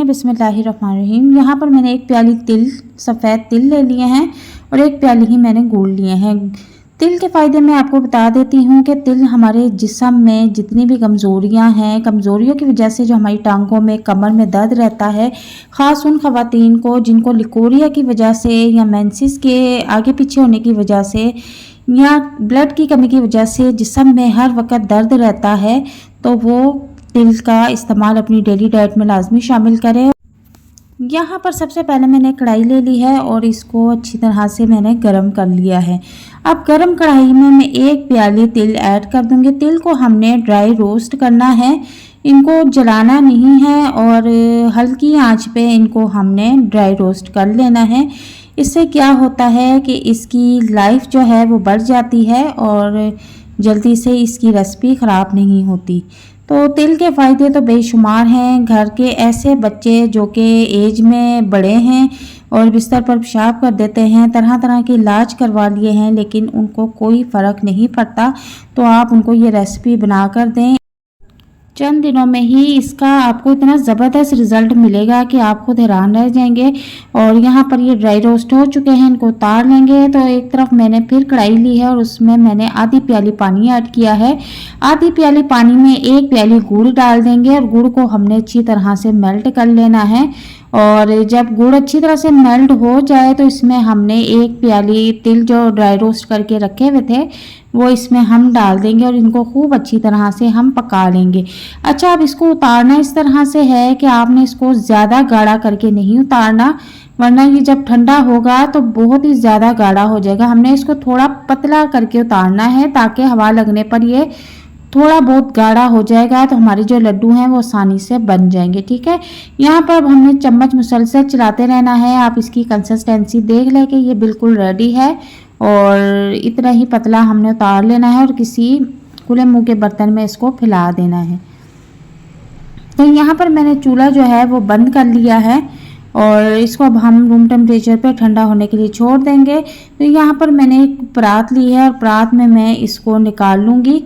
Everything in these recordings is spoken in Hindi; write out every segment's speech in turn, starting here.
हैं। बिस्मिल्लाहिर्रहमानिर्रहीम। यहाँ पर मैंने एक प्याली सफ़ेद तिल ले लिए हैं और एक प्याली ही मैंने गुड़ लिए हैं। तिल के फ़ायदे मैं आपको बता देती हूँ कि तिल हमारे जिस्म में जितनी भी कमज़ोरियाँ हैं, कमज़ोरियों की वजह से जो हमारी टांगों में, कमर में दर्द रहता है, ख़ास उन ख़वातीन को जिनको लिकोरिया की वजह से या मेंसेस के आगे पीछे होने की वजह से या ब्लड की कमी की वजह से जिस्म में हर वक्त दर्द रहता है, तो वो तिल का इस्तेमाल अपनी डेली डाइट में लाजमी शामिल करें। यहाँ पर सबसे पहले मैंने कढ़ाई ले ली है और इसको अच्छी तरह से मैंने गरम कर लिया है। अब गरम कढ़ाई में मैं एक प्याली तिल ऐड कर दूँगी। तिल को हमने ड्राई रोस्ट करना है, इनको जलाना नहीं है और हल्की आंच पे इनको हमने ड्राई रोस्ट कर लेना है। इससे क्या होता है कि इसकी लाइफ जो है वो बढ़ जाती है और जल्दी से इसकी रेसिपी ख़राब नहीं होती। तो तिल के फ़ायदे तो बेशुमार हैं। घर के ऐसे बच्चे जो कि एज में बड़े हैं और बिस्तर पर पेशाब कर देते हैं, तरह तरह के इलाज करवा लिए हैं, लेकिन उनको कोई फ़र्क नहीं पड़ता, तो आप उनको ये रेसिपी बना कर दें। चंद दिनों में ही इसका आपको इतना ज़बरदस्त रिज़ल्ट मिलेगा कि आप खुद हैरान रह जाएंगे। और यहाँ पर ये ड्राई रोस्ट हो चुके हैं, इनको उतार लेंगे। तो एक तरफ मैंने फिर कढ़ाई ली है और उसमें मैंने आधी प्याली पानी ऐड किया है। आधी प्याली पानी में एक प्याली गुड़ डाल देंगे और गुड़ को हमने अच्छी तरह से मेल्ट कर लेना है। और जब गुड़ अच्छी तरह से मेल्ट हो जाए तो इसमें हमने एक प्याली तिल जो ड्राई रोस्ट करके रखे हुए थे वो इसमें हम डाल देंगे और इनको खूब अच्छी तरह से हम पका लेंगे। अच्छा, अब इसको उतारना इस तरह से है कि आपने इसको ज़्यादा गाढ़ा करके नहीं उतारना, वरना ये जब ठंडा होगा तो बहुत ही ज़्यादा गाढ़ा हो जाएगा। हमने इसको थोड़ा पतला करके उतारना है ताकि हवा लगने पर ये थोड़ा बहुत गाढ़ा हो जाएगा, तो हमारे जो लड्डू हैं वो आसानी से बन जाएंगे। ठीक है, यहाँ पर अब हमने चम्मच मुसलसल चलाते रहना है। आप इसकी कंसिस्टेंसी देख लें कि ये बिल्कुल रेडी है और इतना ही पतला हमने उतार लेना है और किसी खुले मुंह के बर्तन में इसको फैला देना है। तो यहाँ पर मैंने चूल्हा जो है वो बंद कर लिया है और इसको अब हम रूम टेम्परेचर पे ठंडा होने के लिए छोड़ देंगे। तो यहाँ पर मैंने एक परात ली है और परात में मैं इसको निकाल लूँगी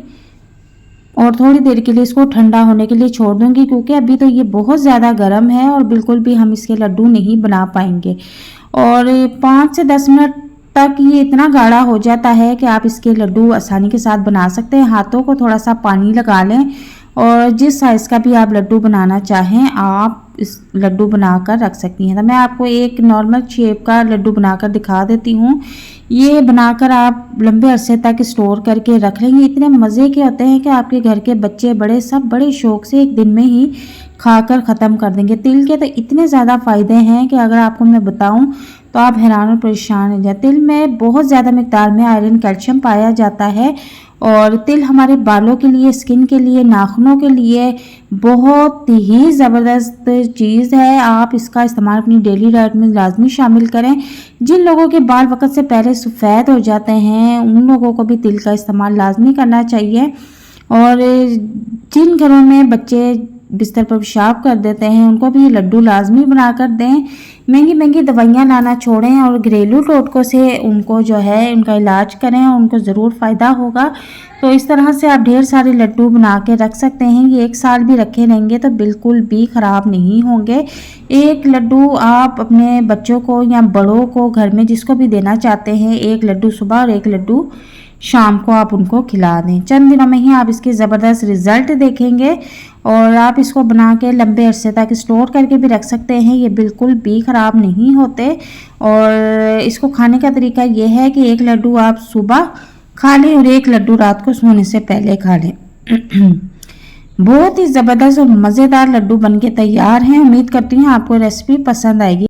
और थोड़ी देर के लिए इसको ठंडा होने के लिए छोड़ दूंगी, क्योंकि अभी तो ये बहुत ज़्यादा गर्म है और बिल्कुल भी हम इसके लड्डू नहीं बना पाएंगे। और 5 से 10 मिनट तक ये इतना गाढ़ा हो जाता है कि आप इसके लड्डू आसानी के साथ बना सकते हैं। हाथों को थोड़ा सा पानी लगा लें और जिस साइज़ का भी आप लड्डू बनाना चाहें आप इस लड्डू बनाकर रख सकती हैं। तो मैं आपको एक नॉर्मल शेप का लड्डू बनाकर दिखा देती हूँ। ये बनाकर आप लंबे अरसे तक स्टोर करके रख लेंगे। इतने मज़े के होते हैं कि आपके घर के बच्चे बड़े सब बड़े शौक से एक दिन में ही खाकर ख़त्म कर देंगे। तिल के तो इतने ज़्यादा फ़ायदे हैं कि अगर आपको मैं बताऊं तो आप हैरान और परेशान हो जाए। तिल में बहुत ज़्यादा मिकदार में आयरन, कैल्शियम पाया जाता है और तिल हमारे बालों के लिए, स्किन के लिए, नाखूनों के लिए बहुत ही ज़बरदस्त चीज़ है। आप इसका इस्तेमाल अपनी डेली डाइट में लाजमी शामिल करें। जिन लोगों के बाल वक्त से पहले सफ़ेद हो जाते हैं उन लोगों को भी तिल का इस्तेमाल लाजमी करना चाहिए। और जिन घरों में बच्चे बिस्तर पर पेशाब कर देते हैं उनको भी ये लड्डू लाजमी बना कर दें। महंगी महंगी दवाइयाँ लाना छोड़ें और घरेलू टोटकों से उनको जो है उनका इलाज करें और उनको ज़रूर फ़ायदा होगा। तो इस तरह से आप ढेर सारे लड्डू बना के रख सकते हैं। ये 1 साल भी रखे रहेंगे तो बिल्कुल भी ख़राब नहीं होंगे। एक लड्डू आप अपने बच्चों को या बड़ों को घर में जिसको भी देना चाहते हैं, एक लड्डू सुबह और एक लड्डू शाम को आप उनको खिला दें। चंद दिनों में ही आप इसके ज़बरदस्त रिज़ल्ट देखेंगे और आप इसको बना के लंबे अरसे तक स्टोर करके भी रख सकते हैं। ये बिल्कुल भी ख़राब नहीं होते। और इसको खाने का तरीका ये है कि एक लड्डू आप सुबह खा लें और एक लड्डू रात को सोने से पहले खा लें। बहुत ही ज़बरदस्त और मज़ेदार लड्डू बनके तैयार हैं। उम्मीद करती हूँ आपको रेसिपी पसंद आएगी।